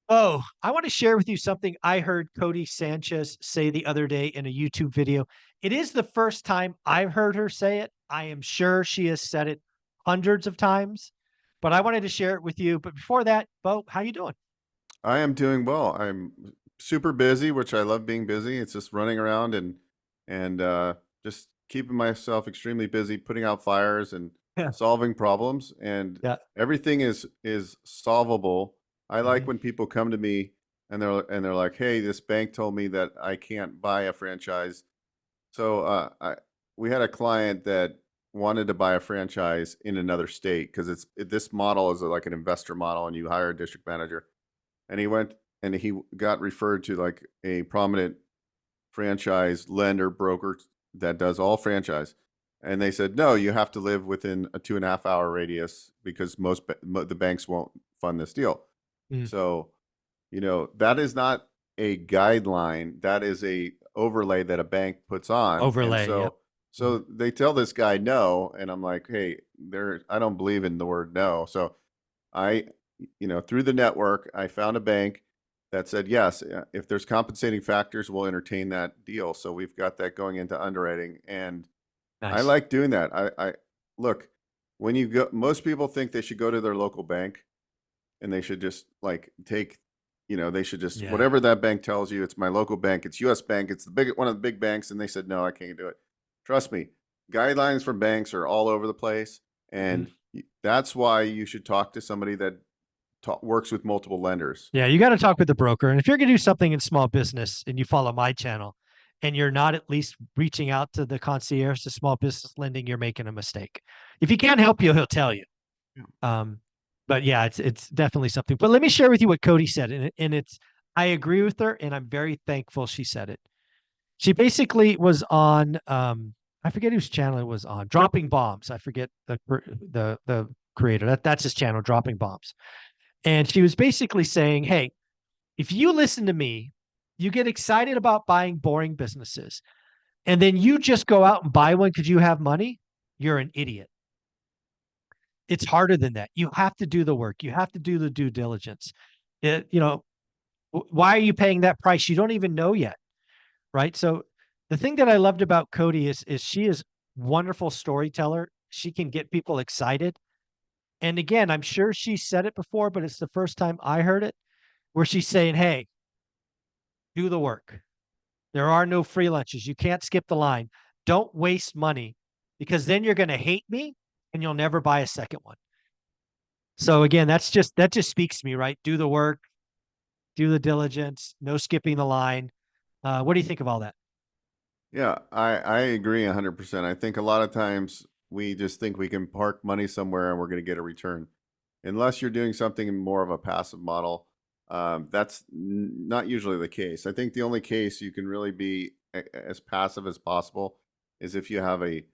Oh, I want to share with you something I heard Codie Sanchez say the other day in a YouTube video. It is the first time I've heard her say it. I am sure she has said it hundreds of times, but I wanted to share it with you. But before that, Bo, how you doing? I am doing well. I'm super busy, which I love being busy. It's just running around and just keeping myself extremely busy, putting out fires and Yeah. solving problems. And Yeah. everything is solvable. I like Mhm. when people come to me and they're like, "Hey, this bank told me that I can't buy a franchise." So we had a client that wanted to buy a franchise in another state because this model is like an investor model, and you hire a district manager, and he went and he got referred to like a prominent franchise lender broker that does all franchise. And they said, no, you have to live within a 2.5 hour radius because the banks won't fund this deal. Mm. So, that is not a guideline. That is a overlay that a bank puts on. And Overlay. Yep. so they tell this guy no. And I'm like, hey, I don't believe in the word no. So I, through the network, I found a bank that said, yes, if there's compensating factors, we'll entertain that deal. So we've got that going into underwriting. And I Nice. like doing that. I look, when you go, most people think they should go to their local bank and they should just like take, they should just, Yeah. whatever that bank tells you, it's my local bank, it's US Bank, it's one of the big banks. And they said, no, I can't do it. Trust me, guidelines for banks are all over the place. Mhm. And that's why you should talk to somebody that works with multiple lenders. Yeah, you got to talk with the broker. And if you're going to do something in small business and you follow my channel and you're not at least reaching out to the concierge to small business lending, you're making a mistake. If he can't help you, he'll tell you. Yeah. Um, but yeah, it's definitely something. But let me share with you what Codie said, and it's I agree with her, and I'm very thankful she said it. She basically was on I forget whose channel it was on, Dropping Bombs. I forget the creator. That's his channel, Dropping Bombs. And she was basically saying, hey, if you listen to me, you get excited about buying boring businesses, and then you just go out and buy one because you have money, you're an idiot. It's harder than that. You have to do the work. You have to do the due diligence. Why are you paying that price? You don't even know yet, right? So the thing that I loved about Codie is she is wonderful storyteller. She can get people excited. And again, I'm sure she said it before, but it's the first time I heard it where she's saying, hey, do the work. There are no free lunches. You can't skip the line. Don't waste money because then you're going to hate me and you'll never buy a second one. So again, that just speaks to me, right? Do the work, do the diligence, no skipping the line. What do you think of all that? Yeah, I agree 100%. I think a lot of times we just think we can park money somewhere and we're going to get a return. Unless you're doing something in more of a passive model, that's not usually the case. I think the only case you can really be as passive as possible is if you have a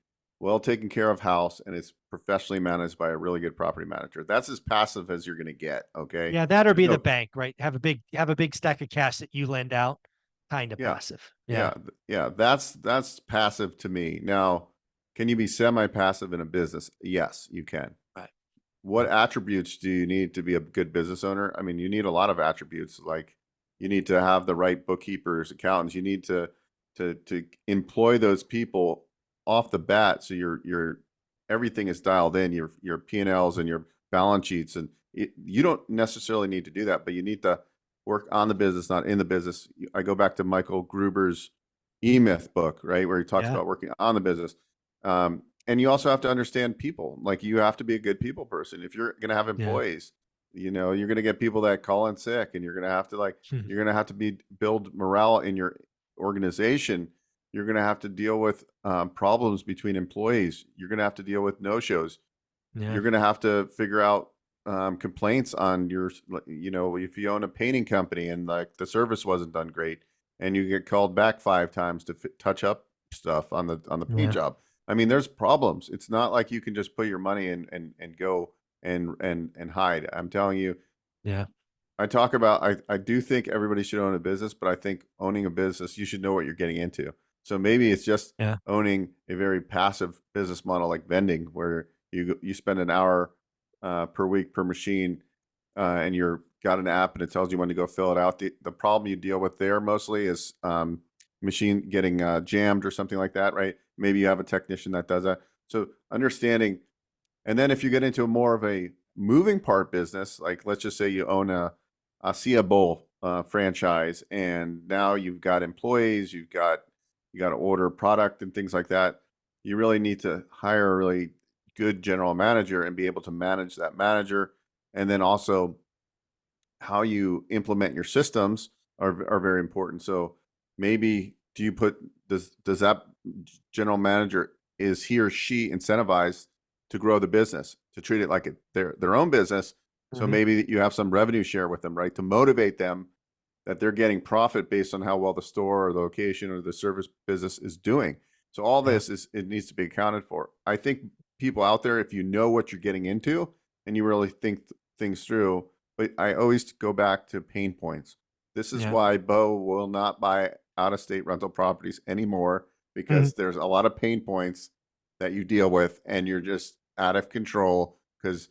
well taken care of house and it's professionally managed by a really good property manager. That's as passive as you're going to get. Okay. Yeah, that or There's be the no, bank, right? Have a big stack of cash that you lend out, kind of yeah, passive. yeah, Yeah. yeah. That's passive to me. Now, can you be semi-passive in a business? Yes, you can. Right. What attributes do you need to be a good business owner? I mean, you need a lot of attributes. Like you need to have the right bookkeepers, accountants. You need to employ those people off the bat, so your everything is dialed in. Your P&Ls and your balance sheets, and you don't necessarily need to do that, but you need to work on the business, not in the business. I go back to Michael Gruber's E Mm. Myth book, right, where he talks Yeah. about working on the business. And you also have to understand people. Like you have to be a good people person. If you're going to have Yeah. employees, you're going to get people that call in sick, and you're going to have to Mhm. you're going to have to build morale in your organization. You're going to have to deal with problems between employees. You're going to have to deal with no shows. Yeah. You're going to have to figure out complaints on if you own a painting company and like the service wasn't done great, and you get called back 5 times to touch up stuff on the paint Yeah. job. I mean, there's problems. It's not like you can just put your money in and go and hide. I'm telling you, Yeah. I do think everybody should own a business, but I think owning a business, you should know what you're getting into. So maybe it's just Yeah. owning a very passive business model like vending, where you spend an hour per week per machine, and you're got an app and it tells you when to go fill it out. The problem you deal with there mostly is machine getting jammed or something like that, right? Maybe you have a technician that does that. So understanding, and then if you get into more of a moving part business, like let's just say you own a TEACHABLE franchise, and now you've got employees, you got to order product and things like that. You really need to hire a really good general manager and be able to manage that manager, and then also how you implement your systems are very important. So maybe do you put does that general manager, is he or she incentivized to grow the business, to treat it like their own business? So Mm-hmm. maybe you have some revenue share with them, right, to motivate them that they're getting profit based on how well the store or the location or the service business is doing. So all Yeah. this it needs to be accounted for. I think people out there, if you know what you're getting into and you really think things through, but I always go back to pain points. This is Yeah. why Bo will not buy out of state rental properties anymore, Mhm. because there's a lot of pain points that you deal with and you're just out of control because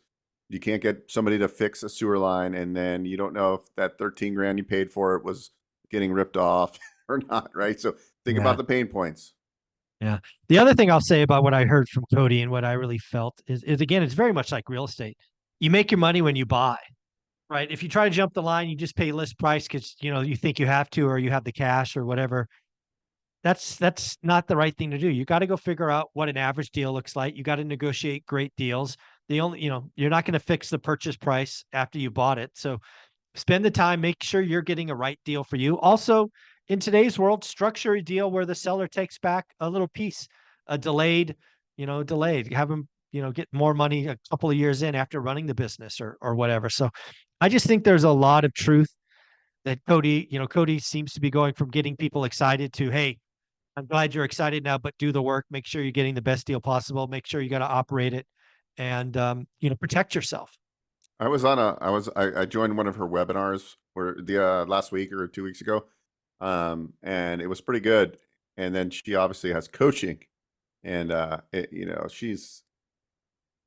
you can't get somebody to fix a sewer line, and then you don't know if that 13 grand you paid for it was getting ripped off or not, right? So think about Yeah. the pain points. Yeah. The other thing I'll say about what I heard from Codie and what I really felt is again, it's very much like real estate. You make your money when you buy, right? If you try to jump the line, you just pay list price because you think you have to, or you have the cash or whatever. That's not the right thing to do. You got to go figure out what an average deal looks like. You got to negotiate great deals. The only, you're not going to fix the purchase price after you bought it. So spend the time, make sure you're getting a right deal for you. Also, in today's world, structure a deal where the seller takes back a little piece, a delayed, have them, get more money a couple of years in after running the business or whatever. So I just think there's a lot of truth that Codie seems to be going from getting people excited to, hey, I'm glad you're excited now, but do the work, make sure you're getting the best deal possible, make sure you got to operate it and, protect yourself. I joined one of her webinars where the last week or 2 weeks ago, and it was pretty good. And then she obviously has coaching, and she's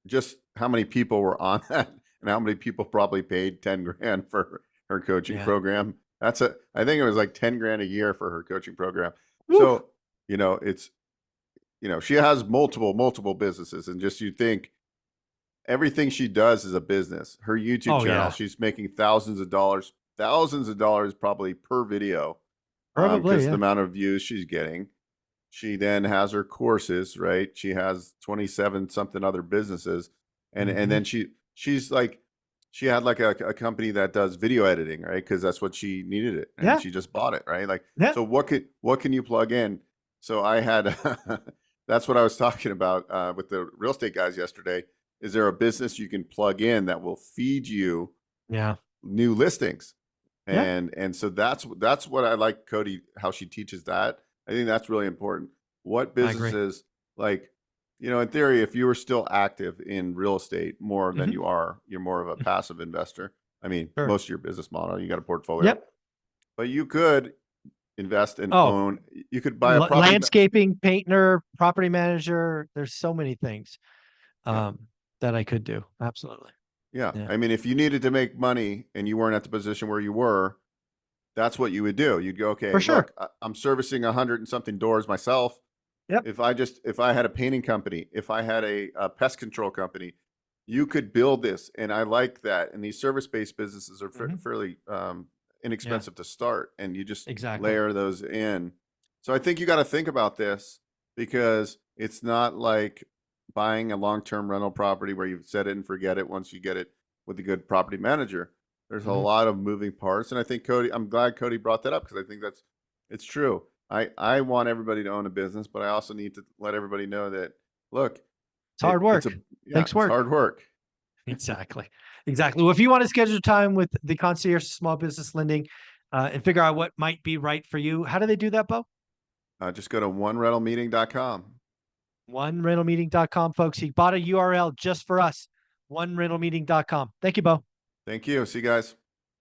just how many people were on that, and how many people probably paid 10 grand for her coaching Yeah. program. I think it was like 10 grand a year for her coaching program. Woo. So it's she has multiple businesses, and just you think everything she does is a business. Her YouTube Oh channel, yeah. she's making thousands of dollars probably per video, Probably, because the yeah. amount of views she's getting. She then has her courses, right? She has 27 something other businesses, and Hmm. then she's like, she had like a company that does video editing, right? Because that's what she needed it, and Yeah. she just bought it, right? Like, Yeah. so what can you plug in? So I had that's what I was talking about with the real estate guys yesterday. Is there a business you can plug in that will feed you Yeah. new listings? Yeah. And so that's what I like Codie, how she teaches that. I think that's really important. What I agree. businesses, like, in theory, if you were still active in real estate more than Hmm. you're more of a passive investor. I mean, Sure. most of your business model, you got a portfolio, Yep. but you could invest and Oh, own. You could buy a property. landscaping, painter, property manager. There's so many things Yeah. um, that I could do. Absolutely. Yeah. Yeah. I mean, if you needed to make money and you weren't at the position where you were, that's what you would do. You'd go, okay, For sure. look, I'm servicing 100 and something doors myself. Yep. If I had a painting company, if I had a pest control company, you could build this. And I like that. And these service-based businesses are Hmm. fairly Yeah. inexpensive to start, and you just Exactly. layer those in. So I think you got to think about this, because it's not like buying a long-term rental property where you set it and forget it once you get it with a good property manager. There's a Hmm. lot of moving parts, and I think I'm glad Codie brought that up, because I think it's true. I want everybody to own a business, but I also need to let everybody know that, look, It's hard it's work. Takes it's work. hard work. Exactly. Exactly. Well, if you want to schedule time with the concierge small business lending and figure out what might be right for you, how do they do that, Bo? Just go to onerentalmeeting.com. OneRentalMeeting.com, folks. He bought a URL just for us. OneRentalMeeting.com. Thank you, Bo. Thank you. See you guys.